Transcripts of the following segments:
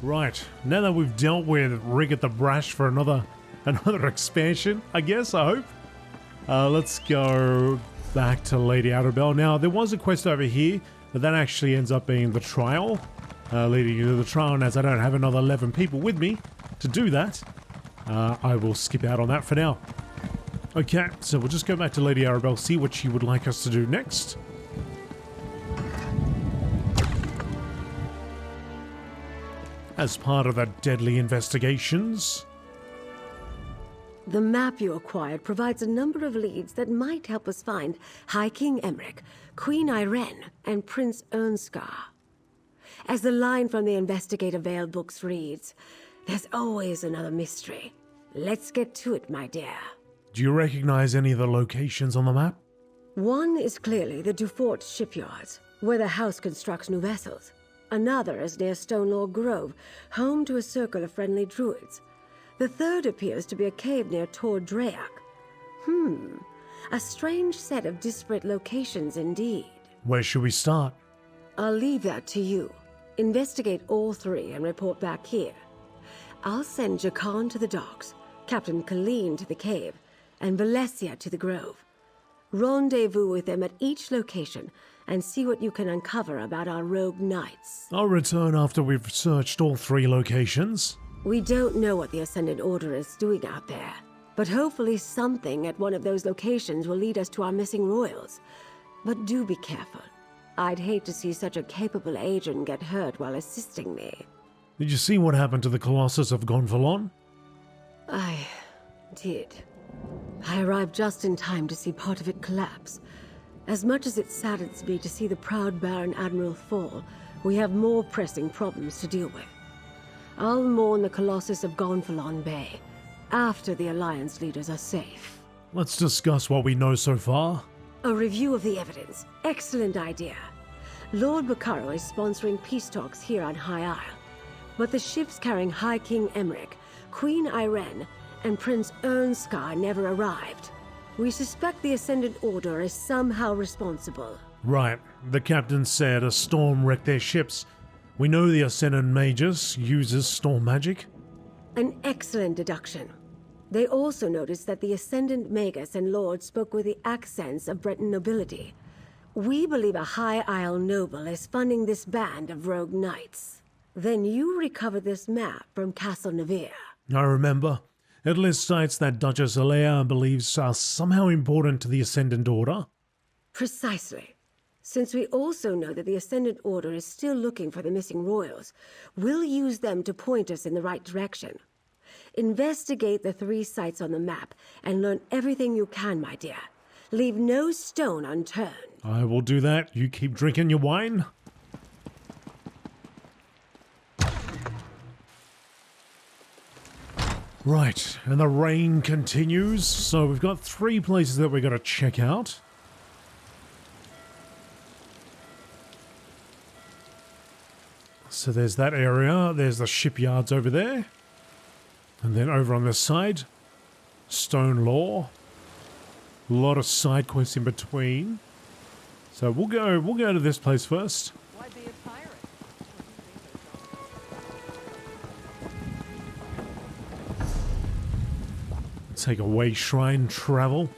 Right, now that we've dealt with Rigged the Brash for another expansion, I guess, I hope. Let's go back to Lady Arabelle. Now, there was a quest over here, but that actually ends up being the trial, leading you to the trial, and as I don't have another 11 people with me to do that, I will skip out on that for now. Okay, so we'll just go back to Lady Arabelle, see what she would like us to do next. As part of the deadly investigations. The map you acquired provides a number of leads that might help us find High King Emmerich, Queen Irene, and Prince Ernskar. As the line from the Investigator Veil books reads, there's always another mystery. Let's get to it, my dear. Do you recognize any of the locations on the map? One is clearly the Dufort shipyards, where the house constructs new vessels. Another is near Stonelaw Grove, home to a circle of friendly druids. The third appears to be a cave near Tor Drayak. A strange set of disparate locations indeed. Where should we start? I'll leave that to you. Investigate all three and report back here. I'll send Jakan to the docks, Captain Colleen to the cave, and Valesia to the grove. Rendezvous with them at each location and see what you can uncover about our rogue knights. I'll return after we've searched all three locations. We don't know what the Ascendant Order is doing out there, but hopefully something at one of those locations will lead us to our missing royals. But do be careful. I'd hate to see such a capable agent get hurt while assisting me. Did you see what happened to the Colossus of Gonfalon? I did. I arrived just in time to see part of it collapse. As much as it saddens me to see the proud Baron Admiral fall, we have more pressing problems to deal with. I'll mourn the Colossus of Gonfalon Bay after the Alliance leaders are safe. Let's discuss what we know so far. A review of the evidence. Excellent idea. Lord Bacaro is sponsoring peace talks here on High Isle, but the ships carrying High King Emmerich, Queen Irene, and Prince Ernskar never arrived. We suspect the Ascendant Order is somehow responsible. Right. The captain said a storm wrecked their ships. We know the Ascendant Magus uses storm magic. An excellent deduction. They also noticed that the Ascendant Magus and Lord spoke with the accents of Breton nobility. We believe a High Isle noble is funding this band of rogue knights. Then you recovered this map from Castle Nevere. I remember. It lists sites that Duchess Alea believes are somehow important to the Ascendant Order. Precisely. Since we also know that the Ascendant Order is still looking for the missing royals, we'll use them to point us in the right direction. Investigate the three sites on the map and learn everything you can, my dear. Leave no stone unturned. I will do that. You keep drinking your wine. Right, and the rain continues, so we've got three places that we've got to check out. So there's that area, there's the shipyards over there. And then over on this side, Stone Law. A lot of side quests in between. So we'll go to this place first. Why be a pirate? Take away shrine travel.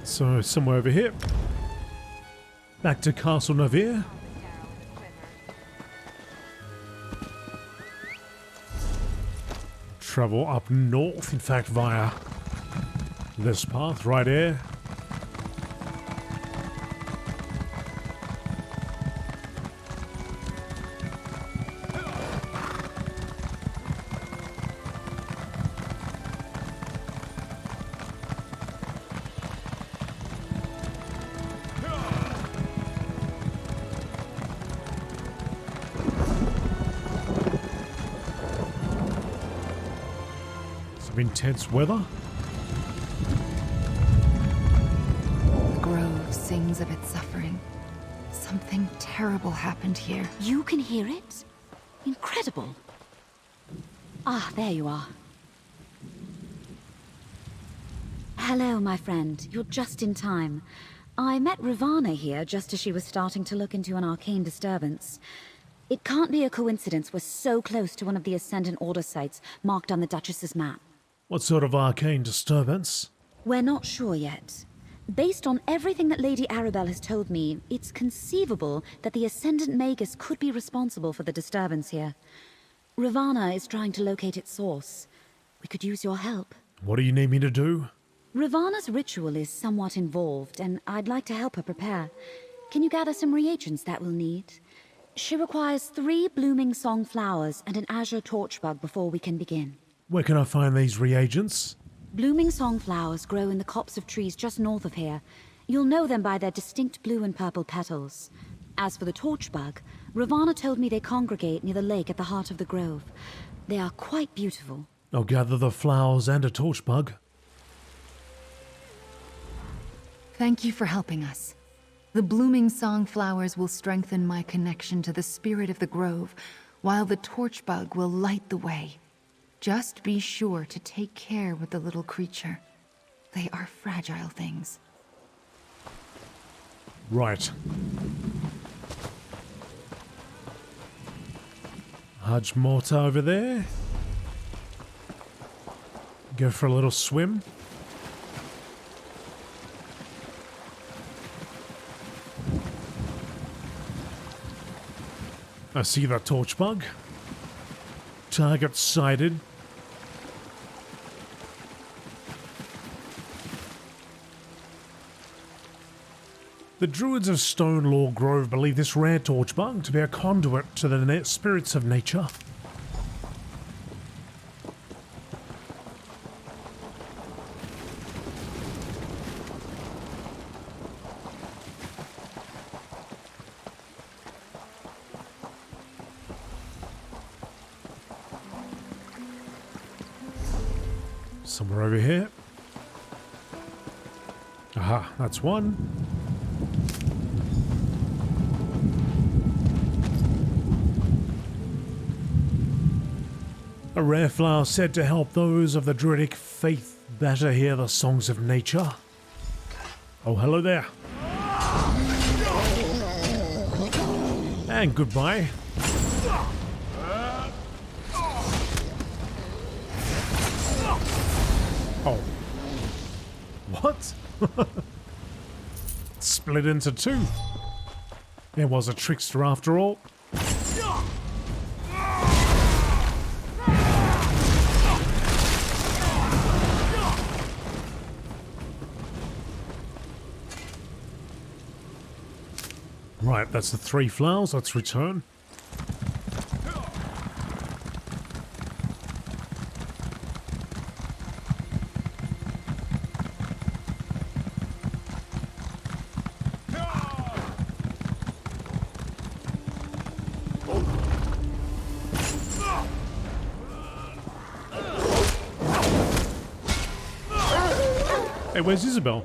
So somewhere over here. Back to Castle Nevere. Travel up north, in fact, via this path right here. Intense weather. The grove sings of its suffering. Something terrible happened here. You can hear it? Incredible. Ah, there you are. hello, my friend. You're just in time. I met Ravana here just as she was starting to look into an arcane disturbance. It can't be a coincidence we're so close to one of the Ascendant Order sites marked on the Duchess's map. What sort of arcane disturbance? We're not sure yet. Based on everything that Lady Arabelle has told me, it's conceivable that the Ascendant Magus could be responsible for the disturbance here. Ravana is trying to locate its source. We could use your help. What do you need me to do? Ravana's ritual is somewhat involved, and I'd like to help her prepare. Can you gather some reagents that we'll need? She requires 3 blooming song flowers and an azure torchbug before we can begin. Where can I find these reagents? Blooming song flowers grow in the copse of trees just north of here. You'll know them by their distinct blue and purple petals. As for the torchbug, Ravana told me they congregate near the lake at the heart of the grove. They are quite beautiful. I'll gather the flowers and a torchbug. Thank you for helping us. The blooming song flowers will strengthen my connection to the spirit of the grove, while the torchbug will light the way. Just be sure to take care with the little creature. They are fragile things. Right. Hajj Morta over there. Go for a little swim. I see that torchbug. Target sighted. The Druids of Stonelaw Grove believe this rare torchbug to be a conduit to the spirits of nature. Somewhere over here. Aha, that's one. A rare flower said to help those of the Druidic faith better hear the songs of nature. Oh, hello there. And goodbye. Oh. What? Split into 2. There was a trickster after all. Right, that's the 3 flowers. Let's return. Hey, where's Isabel?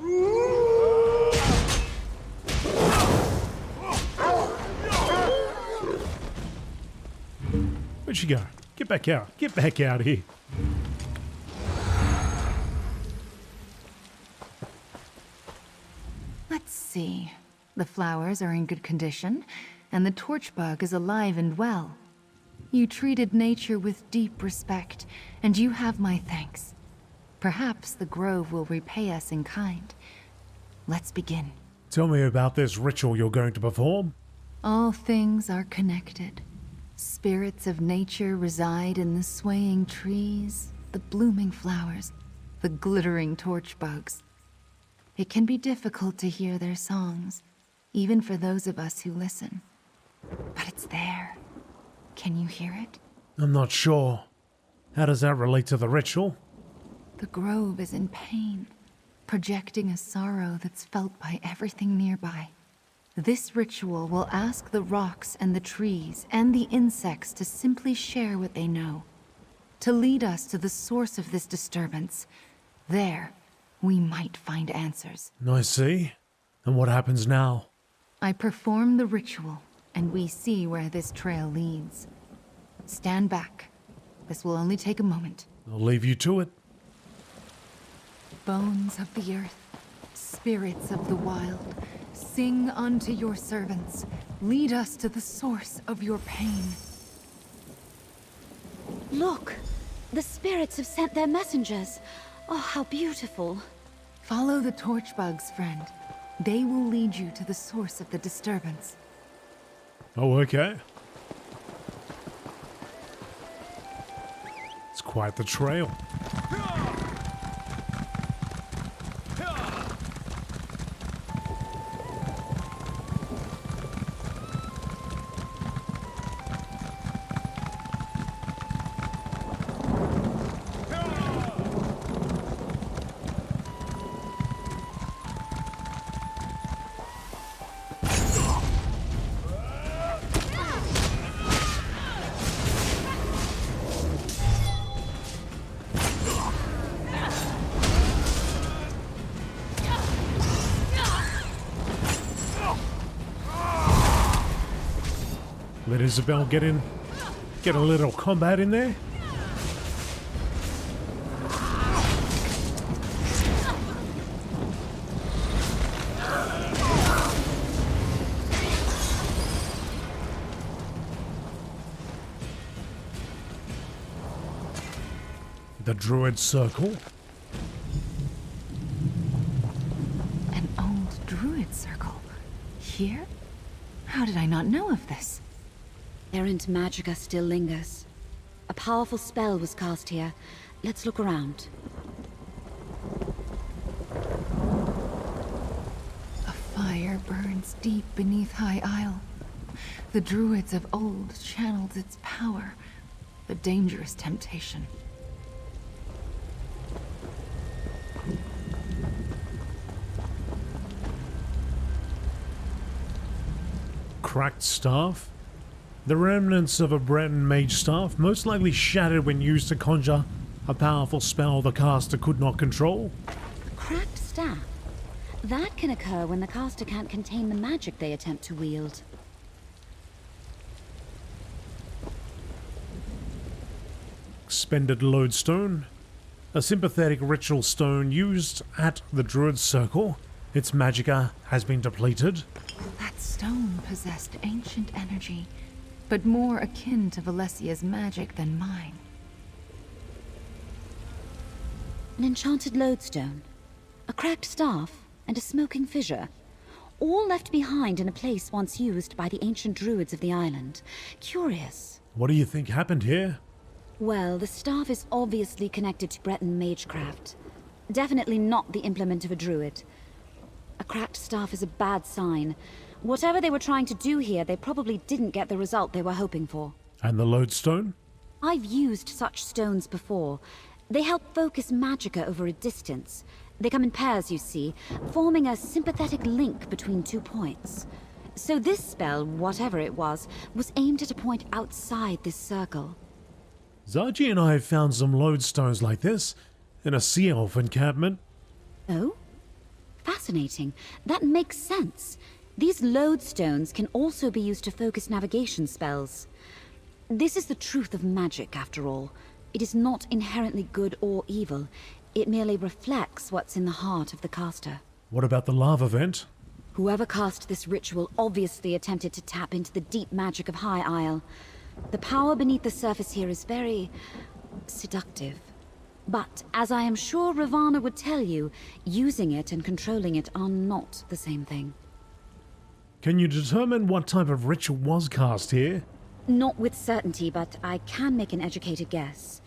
Where'd she go? Get back out. Get back out here. Let's see. The flowers are in good condition, and the torchbug is alive and well. You treated nature with deep respect, and you have my thanks. Perhaps the grove will repay us in kind. Let's begin. Tell me about this ritual you're going to perform. All things are connected. Spirits of nature reside in the swaying trees, the blooming flowers, the glittering torchbugs. It can be difficult to hear their songs, even for those of us who listen. But it's there. Can you hear it? I'm not sure. How does that relate to the ritual? The grove is in pain, projecting a sorrow that's felt by everything nearby. This ritual will ask the rocks and the trees and the insects to simply share what they know, to lead us to the source of this disturbance. There, we might find answers. I see. And what happens now? I perform the ritual, and we see where this trail leads. Stand back. This will only take a moment. I'll leave you to it. Bones of the earth, spirits of the wild, sing unto your servants. Lead us to the source of your pain. Look! The spirits have sent their messengers. Oh, how beautiful. Follow the torch bugs, friend. They will lead you to the source of the disturbance. Oh, okay. It's quite the trail. Let Isabel get a little combat in there. The Druid Circle. An old Druid Circle? Here? How did I not know of this? Errant magicka still lingers. A powerful spell was cast here. Let's look around. A fire burns deep beneath High Isle. The Druids of old channeled its power. A dangerous temptation. Cracked staff. The remnants of a Breton mage staff, most likely shattered when used to conjure a powerful spell the caster could not control. Cracked staff? That can occur when the caster can't contain the magic they attempt to wield. Expended lodestone. A sympathetic ritual stone used at the Druid Circle. Its magicka has been depleted. That stone possessed ancient energy, but more akin to Valesia's magic than mine. An enchanted lodestone, a cracked staff, and a smoking fissure. All left behind in a place once used by the ancient druids of the island. Curious. What do you think happened here? Well, the staff is obviously connected to Breton magecraft. Definitely not the implement of a druid. A cracked staff is a bad sign. Whatever they were trying to do here, they probably didn't get the result they were hoping for. And the lodestone? I've used such stones before. They help focus magicka over a distance. They come in pairs, you see, forming a sympathetic link between 2 points. So this spell, whatever it was aimed at a point outside this circle. Zaji and I have found some lodestones like this in a sea elf encampment. Oh? Fascinating. That makes sense. These lodestones can also be used to focus navigation spells. This is the truth of magic, after all. It is not inherently good or evil. It merely reflects what's in the heart of the caster. What about the lava vent? Whoever cast this ritual obviously attempted to tap into the deep magic of High Isle. The power beneath the surface here is very seductive. But, as I am sure Ravana would tell you, using it and controlling it are not the same thing. Can you determine what type of ritual was cast here? Not with certainty, but I can make an educated guess.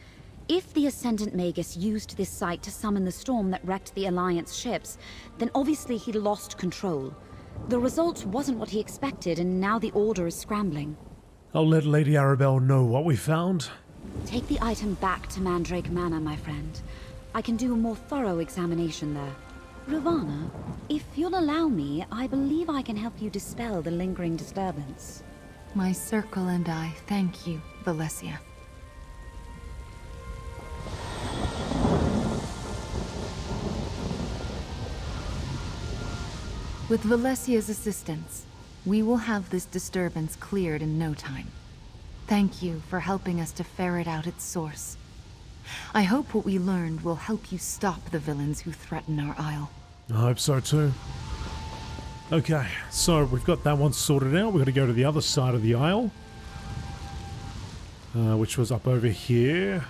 If the Ascendant Magus used this site to summon the storm that wrecked the Alliance ships, then obviously he lost control. The result wasn't what he expected, and now the Order is scrambling. I'll let Lady Arabelle know what we found. Take the item back to Mandrake Manor, my friend. I can do a more thorough examination there. Ravana, if you'll allow me, I believe I can help you dispel the lingering disturbance. My circle and I thank you, Valesia. With Valesia's assistance, we will have this disturbance cleared in no time. Thank you for helping us to ferret out its source. I hope what we learned will help you stop the villains who threaten our isle. I hope so too. Okay, so we've got that one sorted out. We've got to go to the other side of the isle, which was up over here.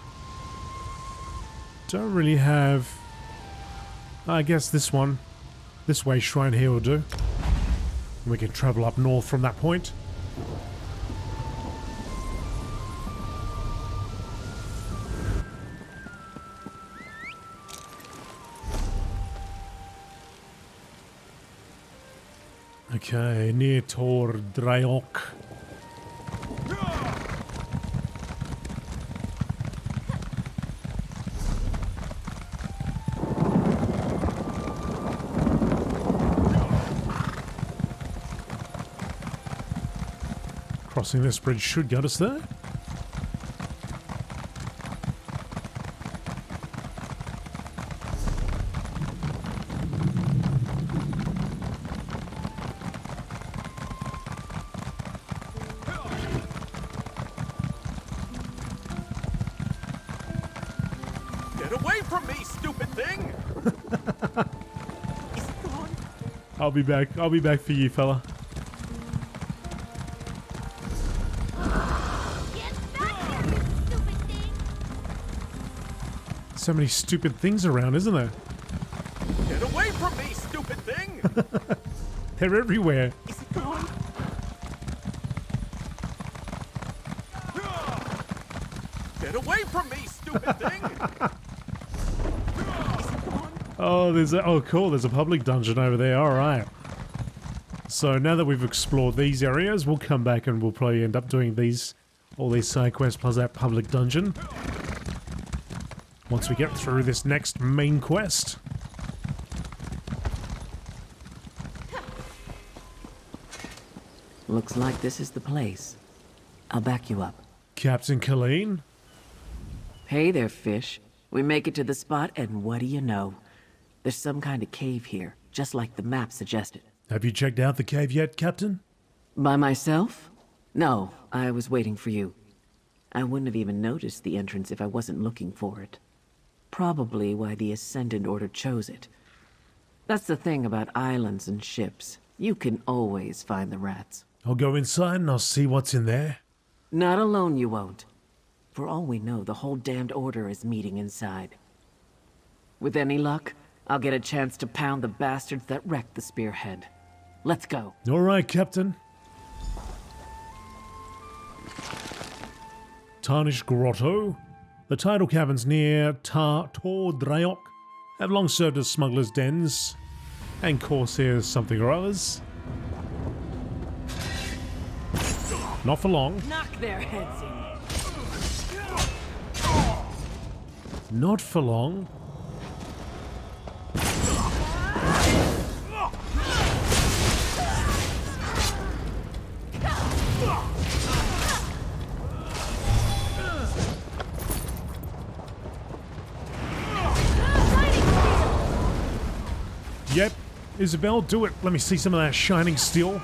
Don't really have... I guess this one. This way shrine here will do. We can travel up north from that point. Okay, near Tor Drayok. Crossing this bridge should get us there. Get away from me, stupid thing! Is it gone? I'll be back. I'll be back for you, fella. So many stupid things around, isn't there? Get away from me, stupid thing! They're everywhere. Is it gone? Get away from me, stupid thing! Is it gone? Oh, there's a... Oh, cool. There's a public dungeon over there. All right. So now that we've explored these areas, we'll come back and we'll probably end up doing all these side quests plus that public dungeon. Once we get through this next main quest. Looks like this is the place. I'll back you up. Captain Colleen? Hey there, fish. We make it to the spot, and what do you know? There's some kind of cave here, just like the map suggested. Have you checked out the cave yet, Captain? By myself? No, I was waiting for you. I wouldn't have even noticed the entrance if I wasn't looking for it. Probably why the Ascendant Order chose it. That's the thing about islands and ships. You can always find the rats. I'll go inside and I'll see what's in there. Not alone you won't. For all we know, the whole damned order is meeting inside. With any luck, I'll get a chance to pound the bastards that wrecked the spearhead. Let's go. All right, Captain. Tarnished Grotto. The tidal caverns near Tor Drayok have long served as smugglers' dens and corsairs something or others. Not for long. Knock their heads in. Not for long. Yep, Isabel, do it. Let me see some of that shining steel.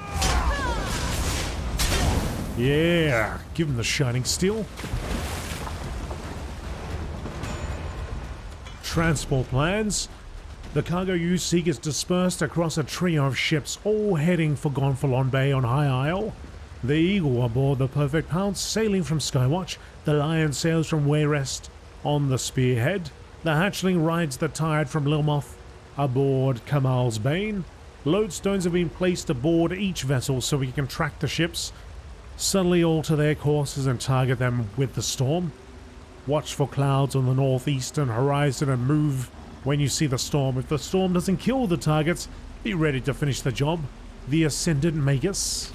Yeah, give him the shining steel. Transport plans. The cargo you seek is dispersed across a trio of ships, all heading for Gonfalon Bay on High Isle. The Eagle aboard the Perfect Pounce, sailing from Skywatch. The Lion sails from Wayrest on the Spearhead. The Hatchling rides the Tide from Lilmoth aboard Kamal's Bane. Lodestones have been placed aboard each vessel so we can track the ships, subtly alter their courses and target them with the storm. Watch for clouds on the northeastern horizon and move when you see the storm. If the storm doesn't kill the targets, be ready to finish the job. The Ascendant Magus.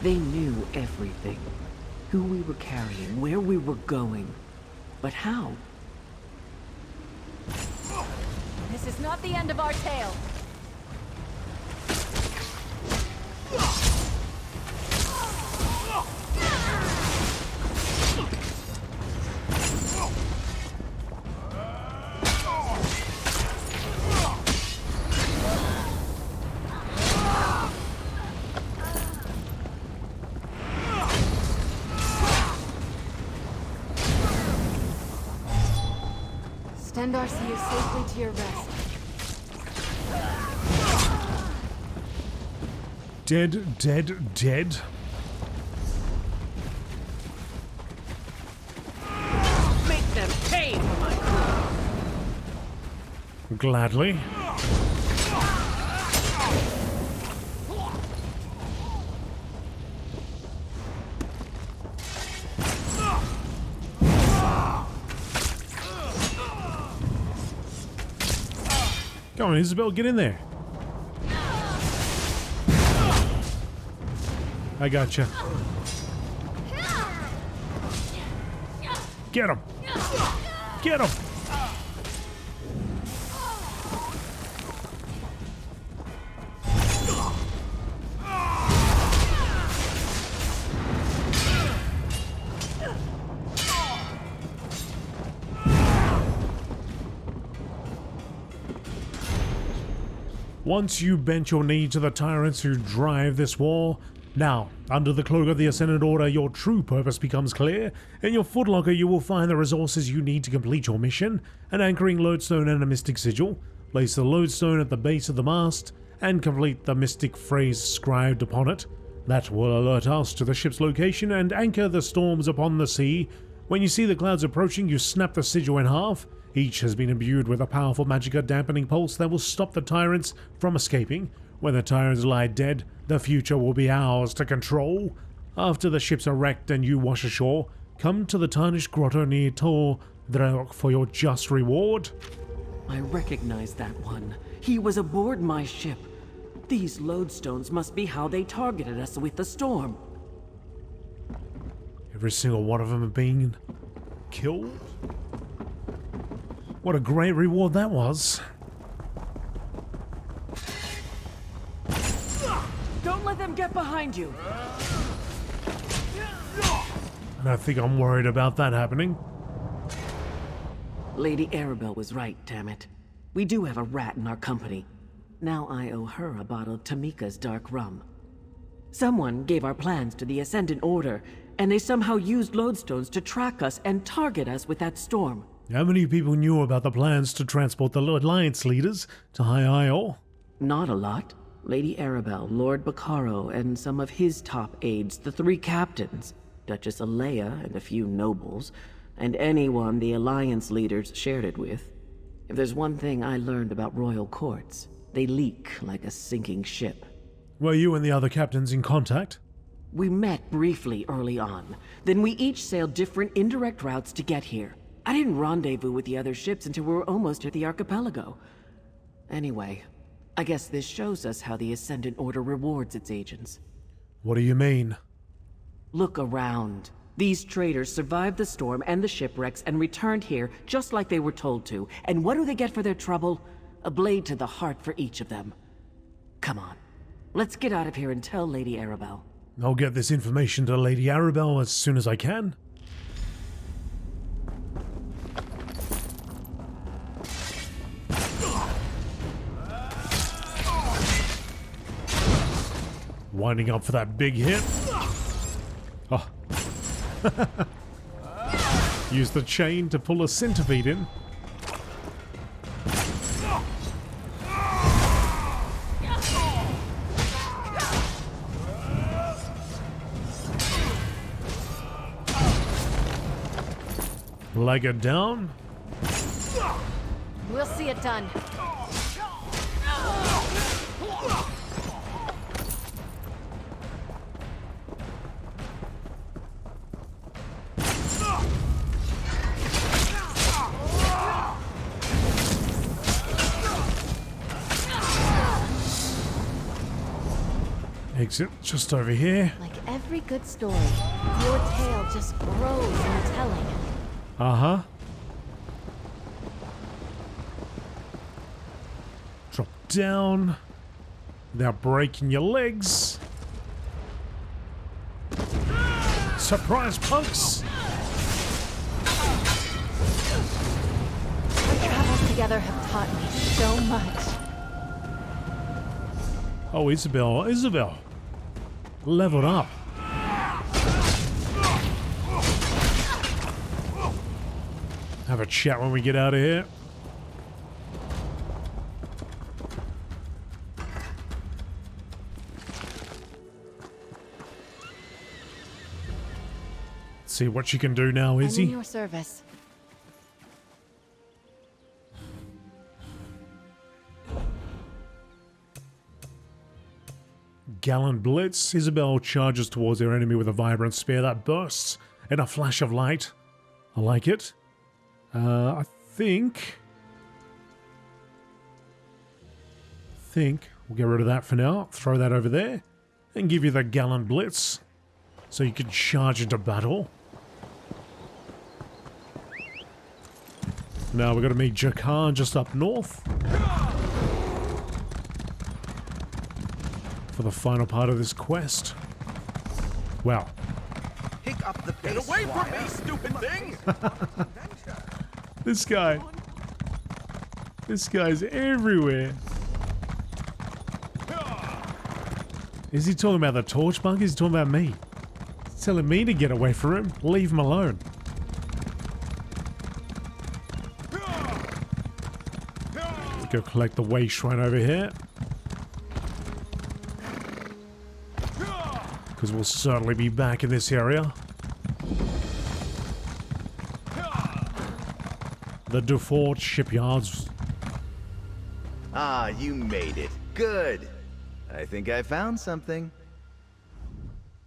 They knew everything. Who we were carrying, where we were going. But how? This is not the end of our tale. Send Arceus safely to your rest. Dead, dead, dead. Make them pay for my crime. Gladly. Come on, Isabel, get in there. I gotcha. Get him! Get him! Once you bent your knee to the tyrants who drive this war, now, under the cloak of the Ascendant Order, your true purpose becomes clear. In your footlocker, you will find the resources you need to complete your mission: an anchoring lodestone and a mystic sigil. Place the lodestone at the base of the mast, and complete the mystic phrase scribed upon it. That will alert us to the ship's location and anchor the storms upon the sea. When you see the clouds approaching, you snap the sigil in half. Each has been imbued with a powerful magicka dampening pulse that will stop the tyrants from escaping. When the tyrants lie dead, the future will be ours to control. After the ships are wrecked and you wash ashore, come to the tarnished grotto near Tor Draok for your just reward. I recognize that one. He was aboard my ship. These lodestones must be how they targeted us with the storm. Every single one of them have been killed? What a great reward that was. Don't let them get behind you. And I think I'm worried about that happening. Lady Arabelle was right, damn it. We do have a rat in our company. Now I owe her a bottle of Tamika's dark rum. Someone gave our plans to the Ascendant Order, and they somehow used lodestones to track us and target us with that storm. How many people knew about the plans to transport the Alliance leaders to High Isle? Not a lot. Lady Arabelle, Lord Bacaro, and some of his top aides, the 3 captains, Duchess Alea and a few nobles, and anyone the Alliance leaders shared it with. If there's one thing I learned about royal courts, they leak like a sinking ship. Were you and the other captains in contact? We met briefly early on. Then we each sailed different indirect routes to get here. I didn't rendezvous with the other ships until we were almost at the archipelago. Anyway, I guess this shows us how the Ascendant Order rewards its agents. What do you mean? Look around. These traders survived the storm and the shipwrecks and returned here just like they were told to. And what do they get for their trouble? A blade to the heart for each of them. Come on. Let's get out of here and tell Lady Arabelle. I'll get this information to Lady Arabelle as soon as I can. Winding up for that big hit. Oh. Use the chain to pull a centipede in. Leg it down. We'll see it done. Exit just over here. Like every good story, your tale just grows in the telling. Uh-huh. Drop down without breaking your legs. Surprise, punks! Our travels together have taught me so much. Oh, Isabel. Leveled up. Have a chat when we get out of here. see what she can do now, I'm in Izzy. your service. Gallant Blitz. Isabel charges towards their enemy with a vibrant spear that bursts in a flash of light. I like it. I think we'll get rid of that for now. Throw that over there and give you the Gallant Blitz so you can charge into battle. Now we've got to meet Jakan just up north for the final part of this quest. Wow. Pick up the pace, Get away from Squire. me, stupid thing! This guy's everywhere. Is he talking about the torch bug? Is he talking about me? He's telling me to get away from him. Leave him alone. Let's go collect the way shrine over here. Because we'll certainly be back in this area. The default shipyards. Ah, you made it. Good. I think I found something.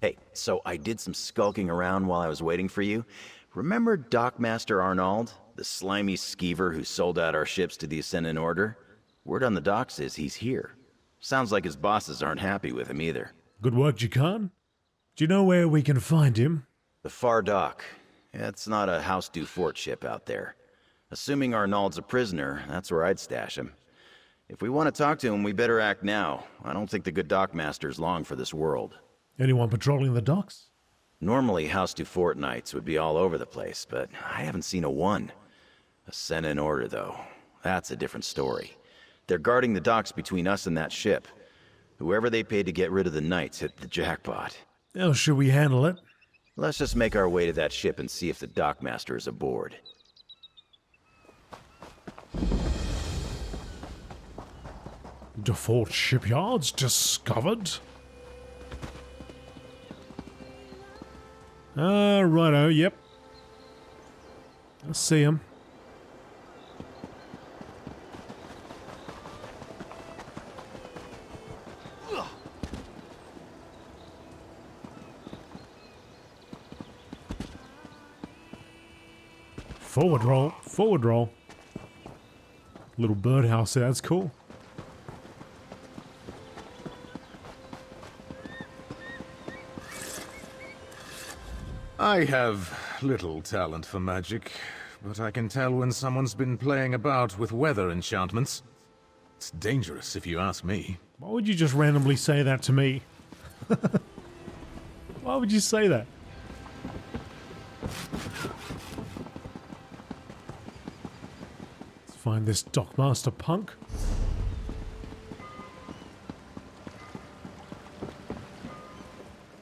Hey, so I did some skulking around while I was waiting for you. Remember Dockmaster Arnold, the slimy skeever who sold out our ships to the Ascendant Order? Word on the docks is he's here. Sounds like his bosses aren't happy with him either. Good work, Jakan. Do you know where we can find him? The Far Dock. It's not a House du Fort ship out there. Assuming Arnold's a prisoner, that's where I'd stash him. If we want to talk to him, we better act now. I don't think the good Dockmaster's long for this world. Anyone patrolling the docks? Normally, House du Fort Knights would be all over the place, but I haven't seen a one. Ascendant Order, though. That's a different story. They're guarding the docks between us and that ship. Whoever they paid to get rid of the Knights hit the jackpot. How should we handle it? Let's just make our way to that ship and see if the Dockmaster is aboard. Default shipyards discovered? Righto, yep. I see him. Forward roll, forward roll. Little birdhouse there, that's cool. I have little talent for magic, but I can tell when someone's been playing about with weather enchantments. It's dangerous if you ask me. Why would you just randomly say that to me? Why would you say that? Let's find this Dockmaster punk.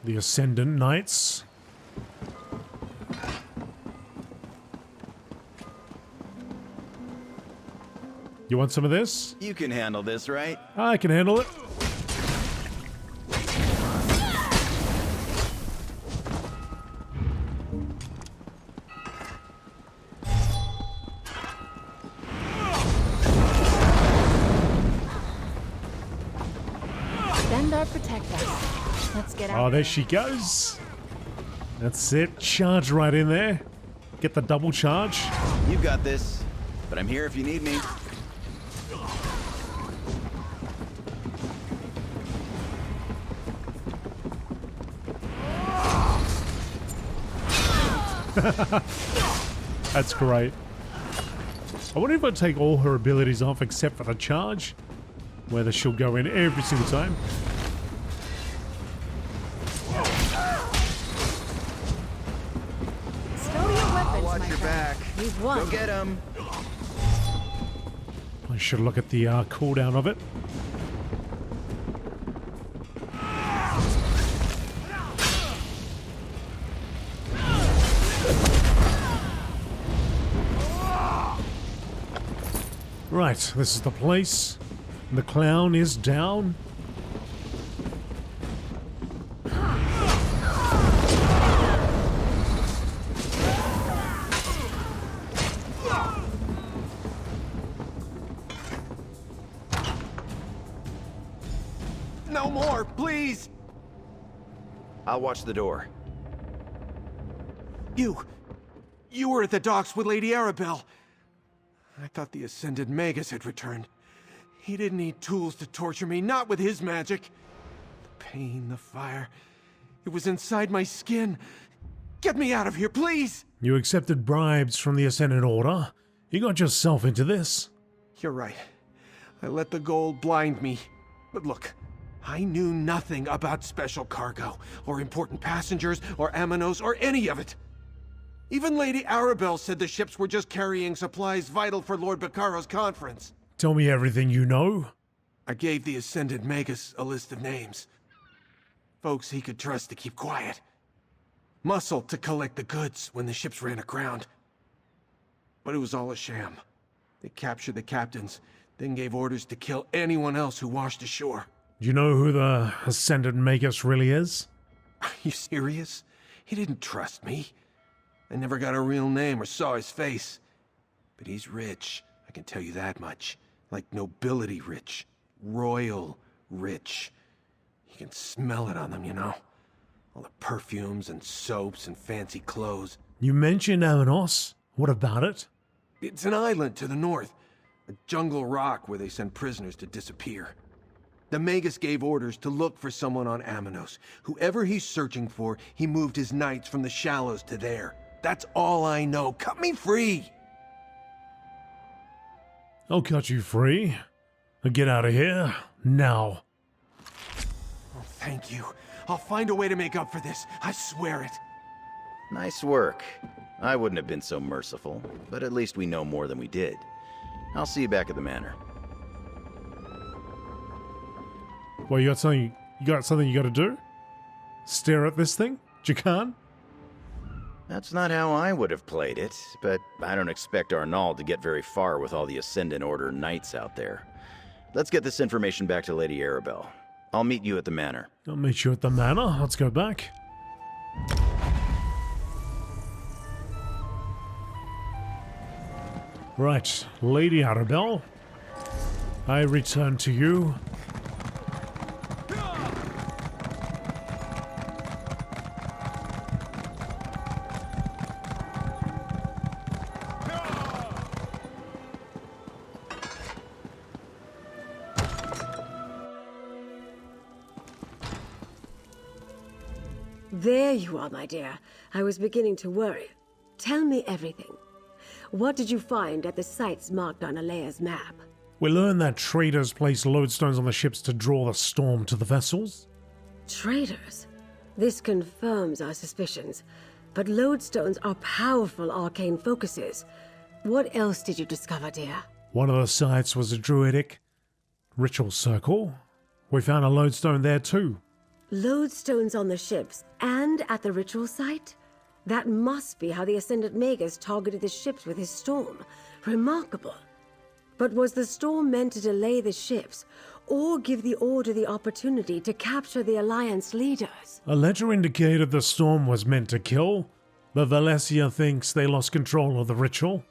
The Ascendant Knights. You want some of this? You can handle this, right? I can handle it. Stendarr, protect us. Let's get out. Oh, there she goes. That's it. Charge right in there. Get the double charge. You've got this, but I'm here if you need me. That's great. I wonder if I take all her abilities off except for the charge, whether she'll go in every single time. Stow your weapons, Watch my your friend. back. We've won. Go get him. I should look at the cooldown of it. Right, this is the place. The clown is down. No more, please! I'll watch the door. You were at the docks with Lady Arabelle. I thought the Ascendant Magus had returned. He didn't need tools to torture me, not with his magic. The pain, the fire, it was inside my skin. Get me out of here, please! You accepted bribes from the Ascendant Order. You got yourself into this. You're right. I let the gold blind me. But look, I knew nothing about special cargo, or important passengers, or Amanos, or any of it. Even Lady Arabelle said the ships were just carrying supplies vital for Lord Baccaro's conference. Tell me everything you know. I gave the Ascendant Magus a list of names. Folks he could trust to keep quiet. Muscle to collect the goods when the ships ran aground. But it was all a sham. They captured the captains, then gave orders to kill anyone else who washed ashore. Do you know who the Ascendant Magus really is? Are you serious? He didn't trust me. I never got a real name or saw his face. But he's rich, I can tell you that much. Like nobility rich. Royal rich. You can smell it on them, you know? All the perfumes and soaps and fancy clothes. You mentioned Amanos. What about it? It's an island to the north. A jungle rock where they send prisoners to disappear. The Magus gave orders to look for someone on Amanos. Whoever he's searching for, he moved his knights from the shallows to there. That's all I know. Cut me free! I'll cut you free. Get out of here, now. Oh, thank you. I'll find a way to make up for this. I swear it. Nice work. I wouldn't have been so merciful, but at least we know more than we did. I'll see you back at the manor. Well, you got something you got to do? Stare at this thing? Jakan? That's not how I would have played it, but I don't expect Arnauld to get very far with all the Ascendant Order knights out there. Let's get this information back to Lady Arabelle. I'll meet you at the manor. I'll meet you at the manor. Let's go back. Right, Lady Arabelle. I return to you. There you are, my dear. I was beginning to worry. Tell me everything. What did you find at the sites marked on Alea's map? We learned that traders place lodestones on the ships to draw the storm to the vessels. Traders? This confirms our suspicions. But lodestones are powerful arcane focuses. What else did you discover, dear? One of the sites was a druidic ritual circle. We found a lodestone there too. Lodestones on the ships and at the ritual site? That must be how the Ascendant Magus targeted the ships with his storm. Remarkable. But was the storm meant to delay the ships, or give the Order the opportunity to capture the Alliance leaders? A letter indicated the storm was meant to kill, but Valencia thinks they lost control of the ritual.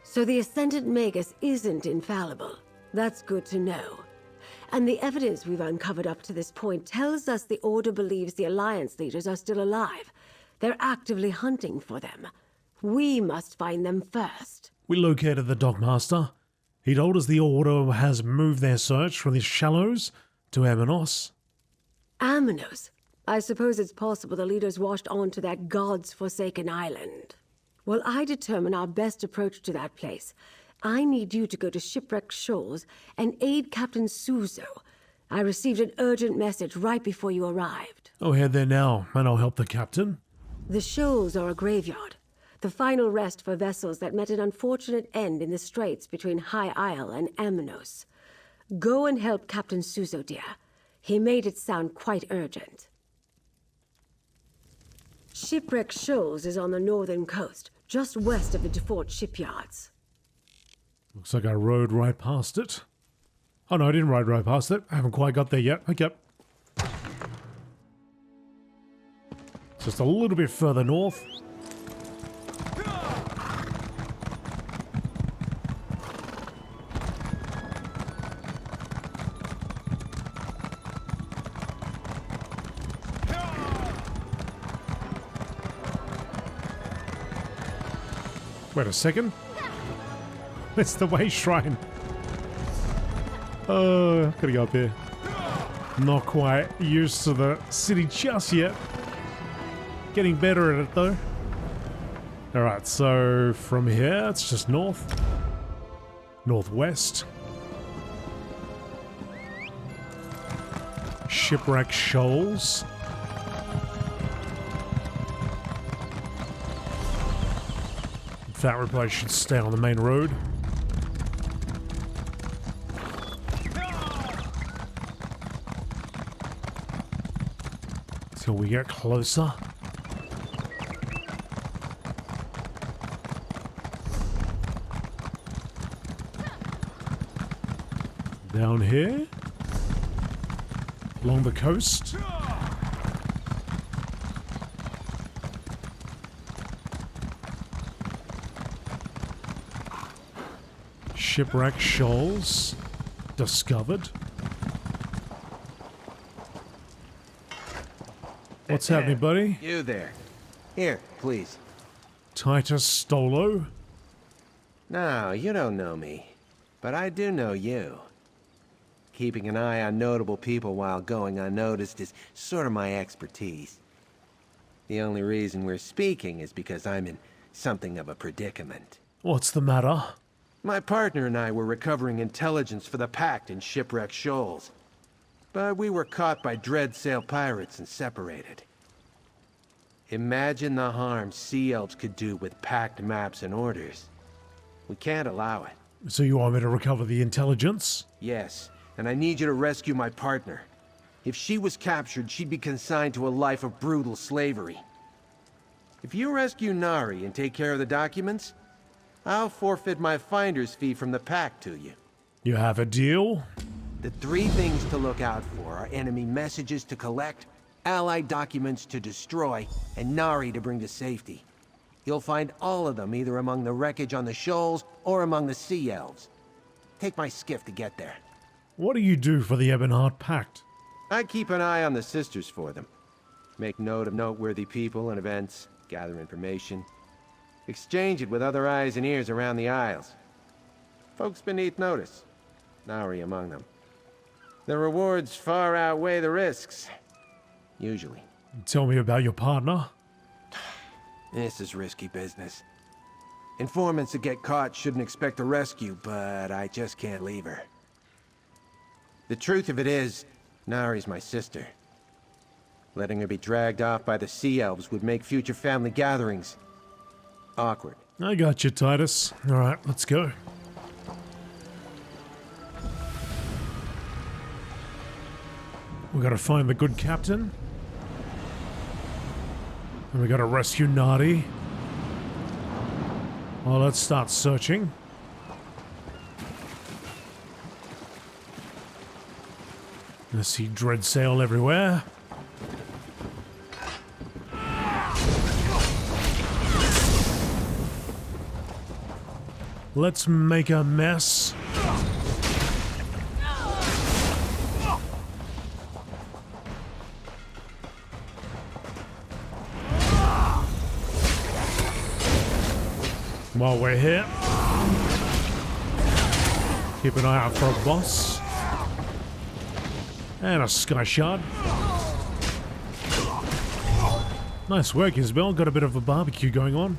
So the Ascendant Magus isn't infallible. That's good to know. And the evidence we've uncovered up to this point tells us the Order believes the Alliance leaders are still alive. They're actively hunting for them. We must find them first. We located the Dockmaster. He told us the Order has moved their search from the shallows to Amanos. Amanos? I suppose it's possible the leaders washed on to that God's forsaken island. Well, I determine our best approach to that place. I need you to go to Shipwreck Shoals and aid Captain Suzo. I received an urgent message right before you arrived. I'll head there now, and I'll help the captain. The Shoals are a graveyard. The final rest for vessels that met an unfortunate end in the straits between High Isle and Amanos. Go and help Captain Suzo, dear. He made it sound quite urgent. Shipwreck Shoals is on the northern coast, just west of the default shipyards. Looks like I rode right past it. Oh no, I didn't ride right past it. I haven't quite got there yet. Okay. Just a little bit further north. Wait a second. It's the way shrine. Gotta go up here. Not quite used to the city just yet. Getting better at it though. Alright, so from here it's just north. Northwest. Shipwreck Shoals. In fact, we probably should stay on the main road. Till we get closer. Down here. Along the coast. Shipwreck Shoals. Discovered. What's happening, buddy? You there. Here, please. Titus Stolo? No, you don't know me. But I do know you. Keeping an eye on notable people while going unnoticed is sort of my expertise. The only reason we're speaking is because I'm in something of a predicament. What's the matter? My partner and I were recovering intelligence for the Pact in Shipwreck Shoals. But we were caught by Dreadsail pirates and separated. Imagine the harm Sea Elves could do with Pact maps and orders. We can't allow it. So you want me to recover the intelligence? Yes, and I need you to rescue my partner. If she was captured, she'd be consigned to a life of brutal slavery. If you rescue Nari and take care of the documents, I'll forfeit my finder's fee from the Pact to you. You have a deal? The 3 things to look out for are enemy messages to collect, allied documents to destroy, and Nari to bring to safety. You'll find all of them either among the wreckage on the Shoals or among the Sea Elves. Take my skiff to get there. What do you do for the Ebonheart Pact? I keep an eye on the sisters for them. Make note of noteworthy people and events, gather information, exchange it with other eyes and ears around the Isles. Folks beneath notice, Nari among them. The rewards far outweigh the risks. Usually. Tell me about your partner. This is risky business. Informants that get caught shouldn't expect a rescue, but I just can't leave her. The truth of it is, Nari's my sister. Letting her be dragged off by the Sea Elves would make future family gatherings awkward. I got you, Titus. Alright, let's go. We gotta find the good captain. And we gotta rescue Nari. Well, let's start searching. I see Dreadsail everywhere. Let's make a mess. While we're here, keep an eye out for a boss. And a sky shard. Nice work, Isabel. Got a bit of a barbecue going on.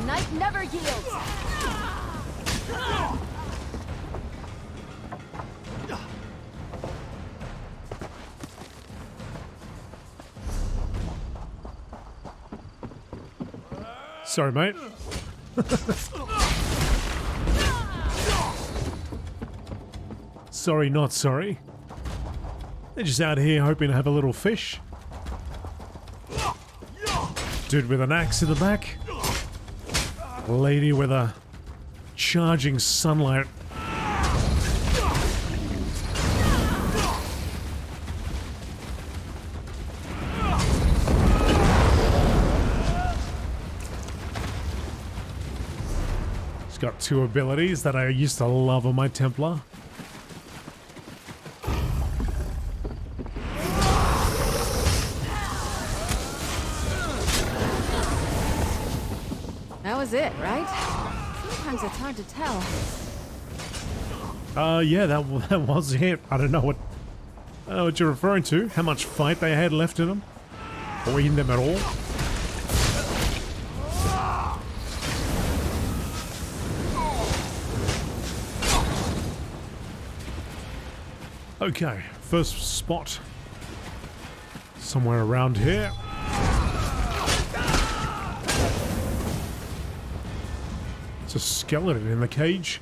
Night never yields. Sorry, mate. Sorry, not sorry. They're just out here hoping to have a little fish. Dude with an axe in the back. Lady with a charging sunlight. Got 2 abilities that I used to love on my Templar. That was it, right? Sometimes it's hard to tell. Yeah, that was it. I don't know what you're referring to. How much fight they had left in them, or in them at all. Okay, first spot. Somewhere around here. It's a skeleton in the cage.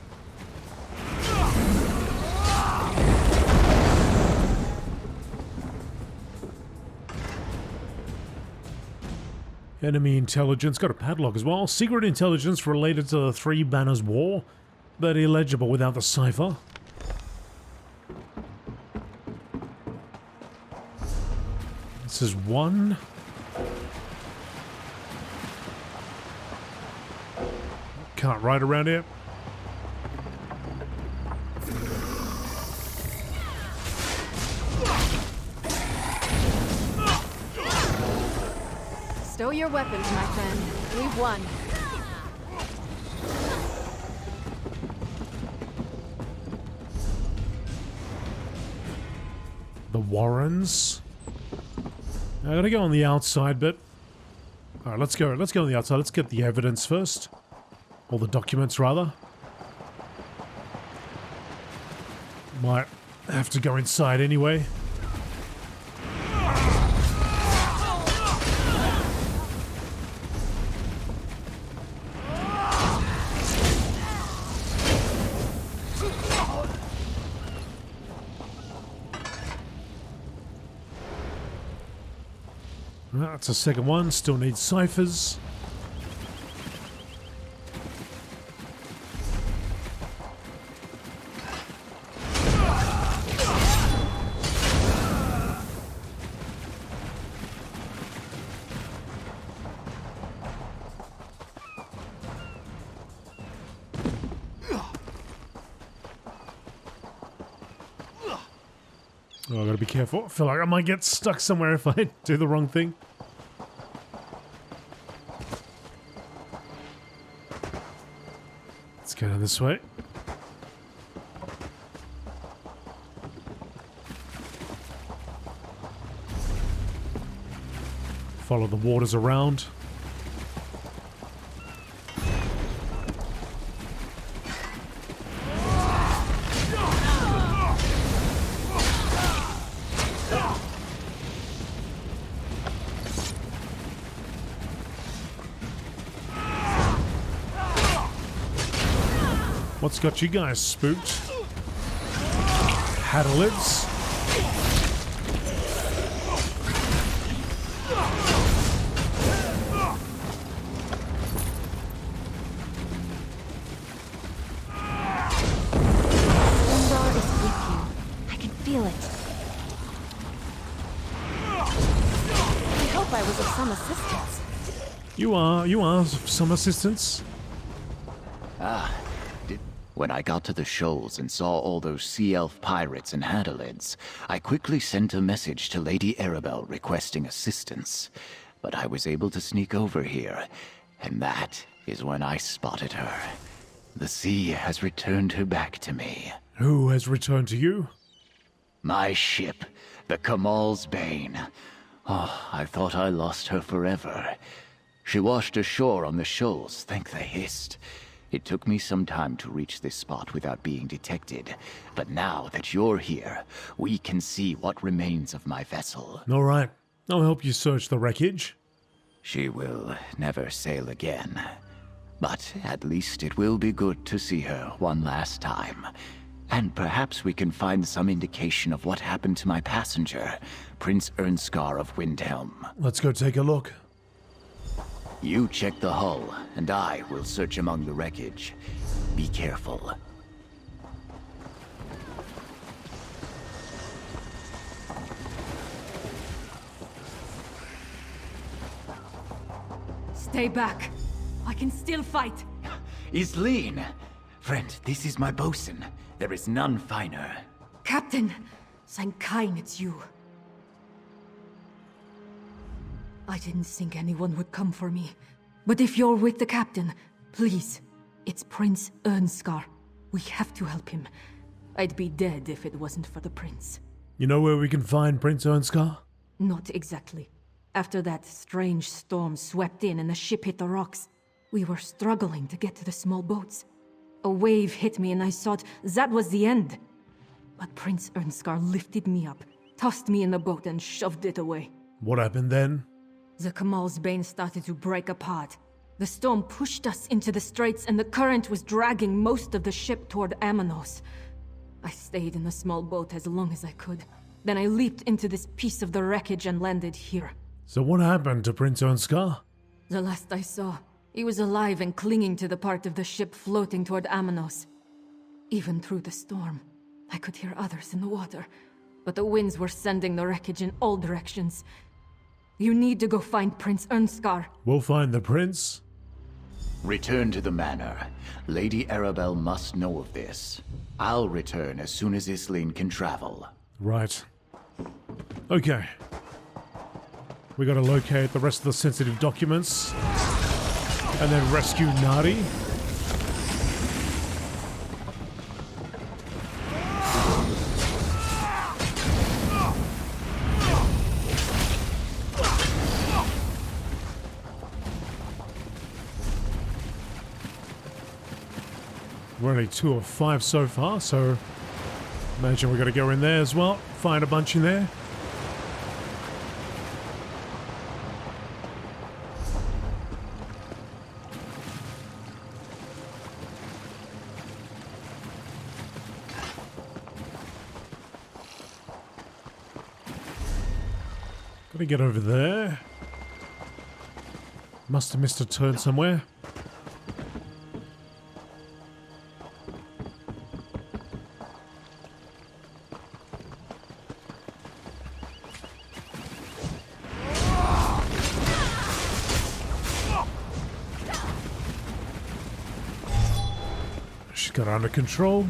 Enemy intelligence, got a padlock as well. Secret intelligence related to the 3 Banners War, but illegible without the cipher. This is 1. Can't ride around here. Stow your weapons, my friend. We've won. The Warrens. I gotta go on the outside, but... Alright, let's go on the outside. Let's get the evidence first. Or the documents, rather. Might have to go inside anyway. That's a second one, still needs ciphers. Oh, I gotta be careful. I feel like I might get stuck somewhere if I do the wrong thing. Let's go down this way. Follow the waters around. What's got you guys spooked? Hadalids. Sundar is with you. I can feel it. I hope I was of some assistance. You are of some assistance. When I got to the Shoals and saw all those sea elf pirates and Hadalids, I quickly sent a message to Lady Arabelle requesting assistance. But I was able to sneak over here, and that is when I spotted her. The sea has returned her back to me. Who has returned to you? My ship, the Kamal's Bane. Oh, I thought I lost her forever. She washed ashore on the Shoals, thank the Hist. It took me some time to reach this spot without being detected, but now that you're here, we can see what remains of my vessel. All right, I'll help you search the wreckage. She will never sail again, but at least it will be good to see her one last time. And perhaps we can find some indication of what happened to my passenger, Prince Ernskar of Windhelm. Let's go take a look. You check the hull, and I will search among the wreckage. Be careful. Stay back. I can still fight. Isleen! Friend, this is my bosun. There is none finer. Captain! Sankain, it's you. I didn't think anyone would come for me. But if you're with the captain, please. It's Prince Ernskar. We have to help him. I'd be dead if it wasn't for the prince. You know where we can find Prince Ernskar? Not exactly. After that strange storm swept in and the ship hit the rocks, we were struggling to get to the small boats. A wave hit me and I thought that was the end. But Prince Ernskar lifted me up, tossed me in the boat and shoved it away. What happened then? The Camal's Bane started to break apart. The storm pushed us into the straits and the current was dragging most of the ship toward Amanos. I stayed in the small boat as long as I could. Then I leaped into this piece of the wreckage and landed here. So what happened to Prince Ernskar? The last I saw, he was alive and clinging to the part of the ship floating toward Amanos. Even through the storm, I could hear others in the water, but the winds were sending the wreckage in all directions. You need to go find Prince Ernskar. We'll find the prince. Return to the manor. Lady Arabelle must know of this. I'll return as soon as Isleen can travel. Right. Okay. We gotta locate the rest of the sensitive documents. And then rescue Nari. We're only 2 of 5 so far, so imagine we gotta go in there as well. Find a bunch in there. Gotta get over there. Must have missed a turn somewhere. She's got it under control.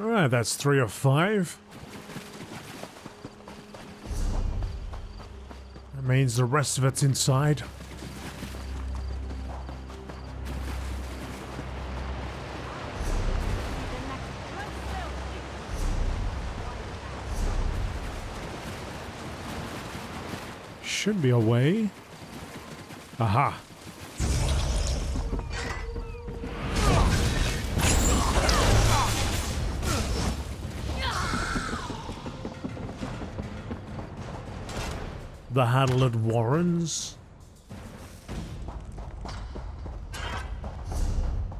Alright, that's 3 of 5. That means the rest of it's inside. Should be a way. Aha. The Hadled Warrens.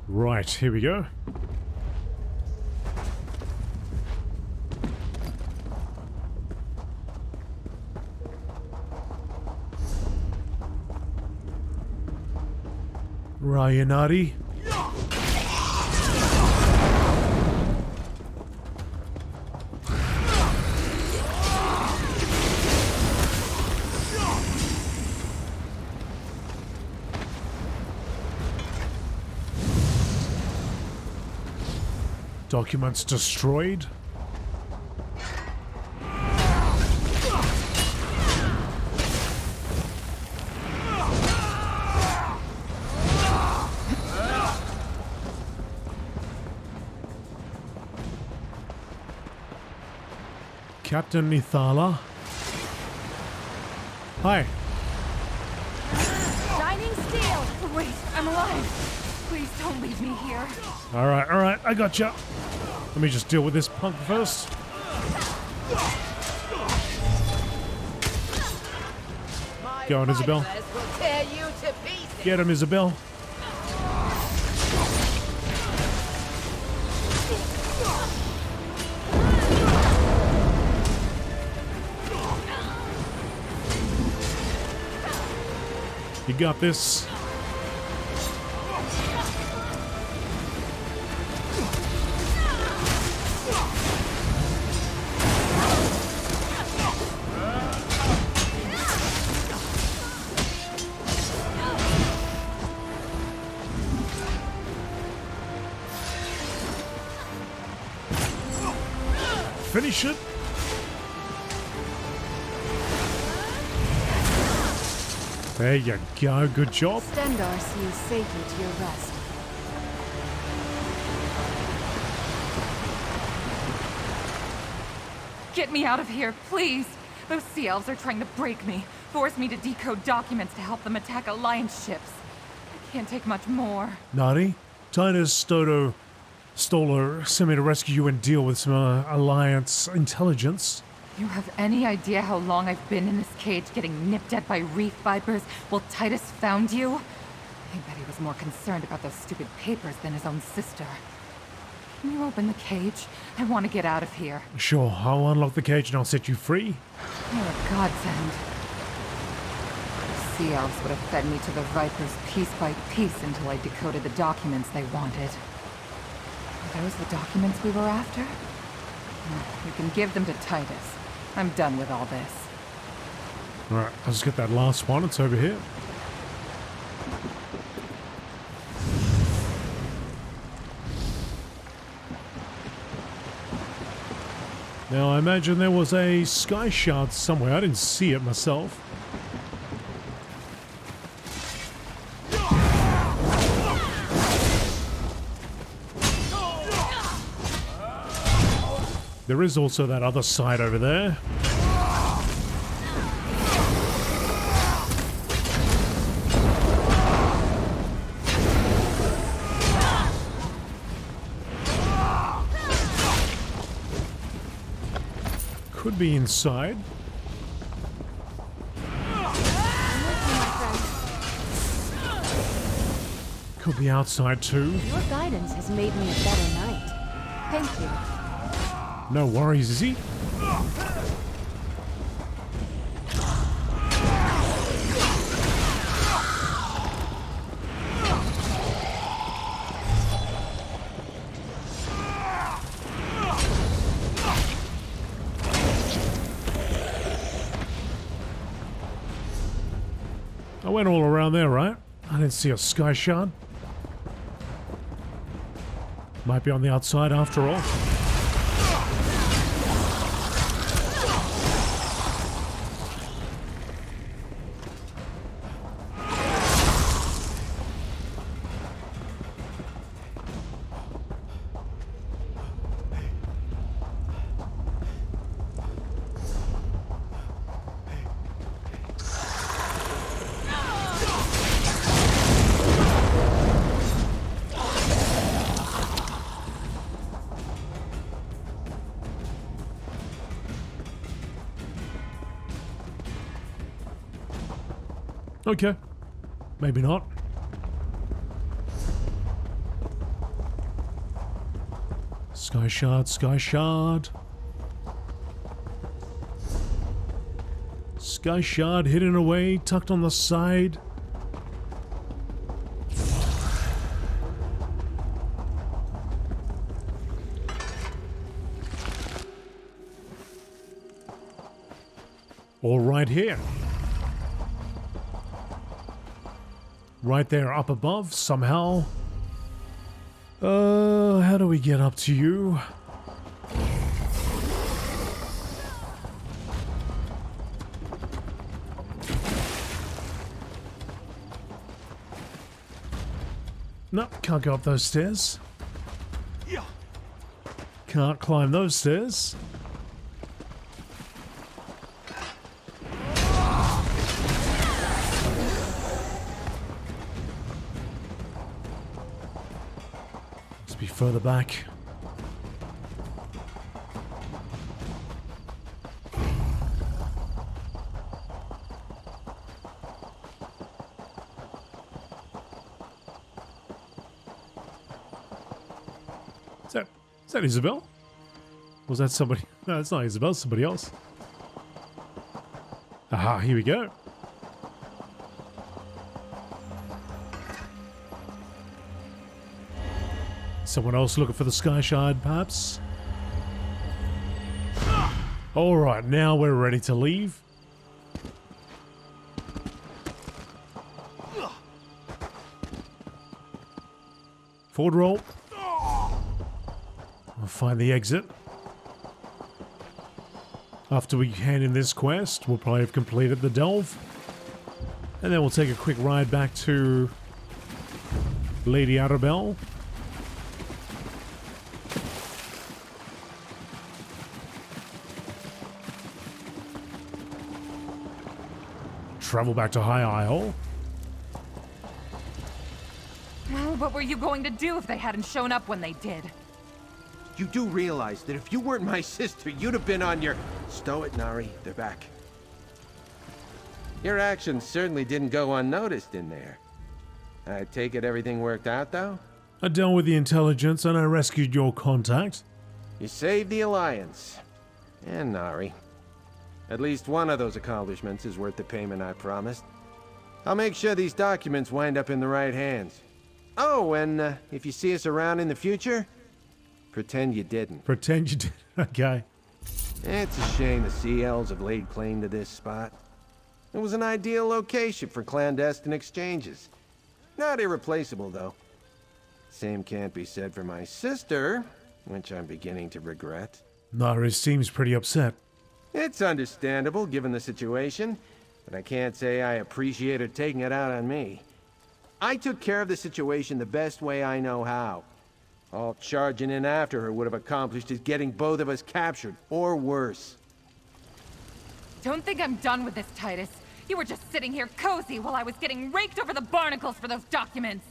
Right, here we go. Ryanati. Documents destroyed. Captain Nithala. Hi. Shining steel! Wait, I'm alive! Please don't leave me here. Alright, I gotcha. Let me just deal with this punk first. Go on, Isabel. Get him, Isabel. You got this. finish it. There you go. Good job. Stendar see you safely to your rest. Get me out of here, please! Those sea elves are trying to break me, force me to decode documents to help them attack Alliance ships. I can't take much more. Nari, Titus Stoller sent me to rescue you and deal with some Alliance intelligence. You have any idea how long I've been in this cage getting nipped at by reef vipers while Titus found you? I bet he was more concerned about those stupid papers than his own sister. Can you open the cage? I want to get out of here. Sure, I'll unlock the cage and I'll set you free. You're a godsend. The sea elves would have fed me to the vipers piece by piece until I decoded the documents they wanted. Are those the documents we were after? You can give them to Titus. I'm done with all this. Alright, I'll just get that last one. It's over here. Now, I imagine there was a sky shard somewhere. I didn't see it myself. There is also that other side over there. Could be inside. Could be outside too. Your guidance has made me a better knight. Thank you. No worries, is he? I went all around there, right? I didn't see a sky shard. Might be on the outside after all. Okay. Maybe not. Sky shard, sky shard. Sky shard hidden away, tucked on the side. All right here. Right there up above, somehow. How do we get up to you? No, can't go up those stairs. Can't climb those stairs. Be further back. Is that Isabel? Was that somebody? No, it's not Isabel, it's somebody else. Aha, here we go. Someone else looking for the sky shard, perhaps? Alright, now we're ready to leave. Forward roll. I'll find the exit. After we hand in this quest, we'll probably have completed the delve. And then we'll take a quick ride back to Lady Arabelle. Travel back to High Isle. Well, what were you going to do if they hadn't shown up when they did? You do realize that if you weren't my sister, you'd have been on your... Stow it, Nari. They're back. Your actions certainly didn't go unnoticed in there. I take it everything worked out, though? I dealt with the intelligence and I rescued your contact. You saved the Alliance. And Nari. At least one of those accomplishments is worth the payment I promised. I'll make sure these documents wind up in the right hands. Oh, and if you see us around in the future, pretend you didn't. Pretend you did. Okay. It's a shame the Sea Elves have laid claim to this spot. It was an ideal location for clandestine exchanges. Not irreplaceable, though. Same can't be said for my sister, which I'm beginning to regret. Nari seems pretty upset. It's understandable, given the situation, but I can't say I appreciate her taking it out on me. I took care of the situation the best way I know how. All charging in after her would have accomplished is getting both of us captured, or worse. Don't think I'm done with this, Titus. You were just sitting here cozy while I was getting raked over the barnacles for those documents.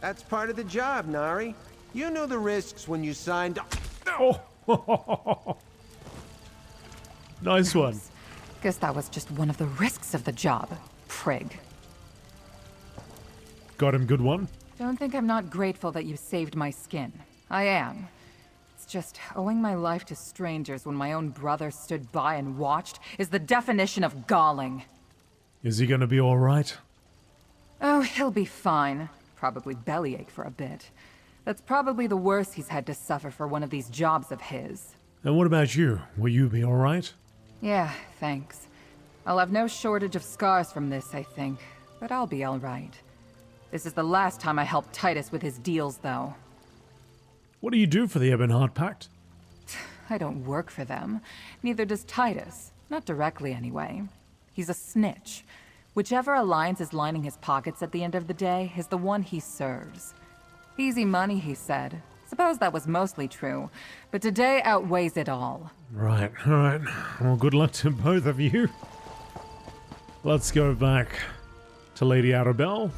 That's part of the job, Nari. You knew the risks when you signed... Oh! Nice one. Guess that was just one of the risks of the job, prig. Got him, good one. Don't think I'm not grateful that you saved my skin. I am. It's just owing my life to strangers when my own brother stood by and watched is the definition of galling. Is he gonna be alright? Oh, he'll be fine. Probably bellyache for a bit. That's probably the worst he's had to suffer for one of these jobs of his. And what about you? Will you be alright? Yeah, thanks. I'll have no shortage of scars from this, I think. But I'll be alright. This is the last time I help Titus with his deals, though. What do you do for the Ebonheart Pact? I don't work for them. Neither does Titus. Not directly, anyway. He's a snitch. Whichever alliance is lining his pockets at the end of the day is the one he serves. Easy money, he said. Suppose that was mostly true, but today outweighs it all. Right, alright. Well, good luck to both of you. Let's go back to Lady Arabelle.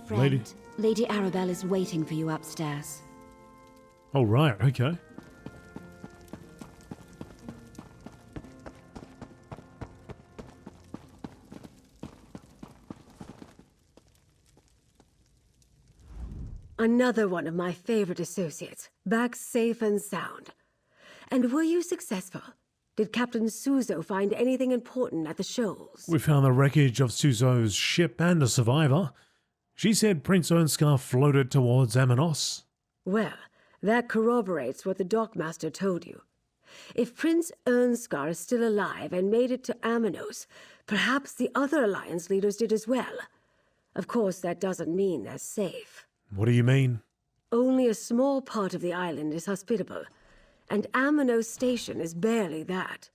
Friend, Lady Arabelle is waiting for you upstairs. Oh, right, okay. Another one of my favorite associates, back safe and sound. And were you successful? Did Captain Suzo find anything important at the Shoals? We found the wreckage of Suzo's ship and a survivor. She said Prince Ernscar floated towards Amanos. Well, that corroborates what the dockmaster told you. If Prince Ernscar is still alive and made it to Amanos, perhaps the other Alliance leaders did as well. Of course, that doesn't mean they're safe. What do you mean? Only a small part of the island is hospitable, and Amanos Station is barely that.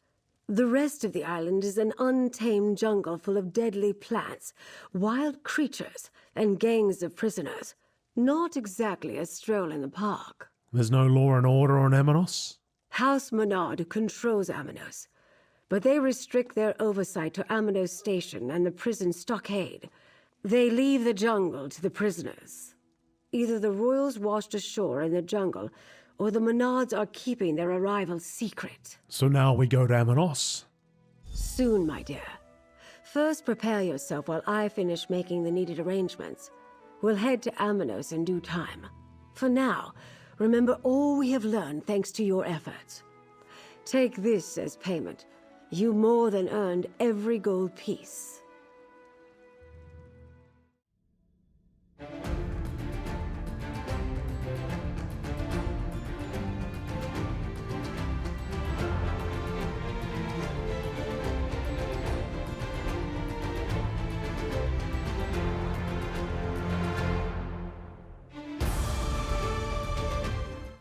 The rest of the island is an untamed jungle full of deadly plants, wild creatures, and gangs of prisoners. Not exactly a stroll in the park. There's no law and order on Amanos? House Menard controls Amanos, but they restrict their oversight to Amanos Station and the prison stockade. They leave the jungle to the prisoners. Either the royals washed ashore in the jungle, or the Menards are keeping their arrival secret. So now we go to Amanos? Soon, my dear. First, prepare yourself while I finish making the needed arrangements. We'll head to Amanos in due time. For now, remember all we have learned thanks to your efforts. Take this as payment. You more than earned every gold piece.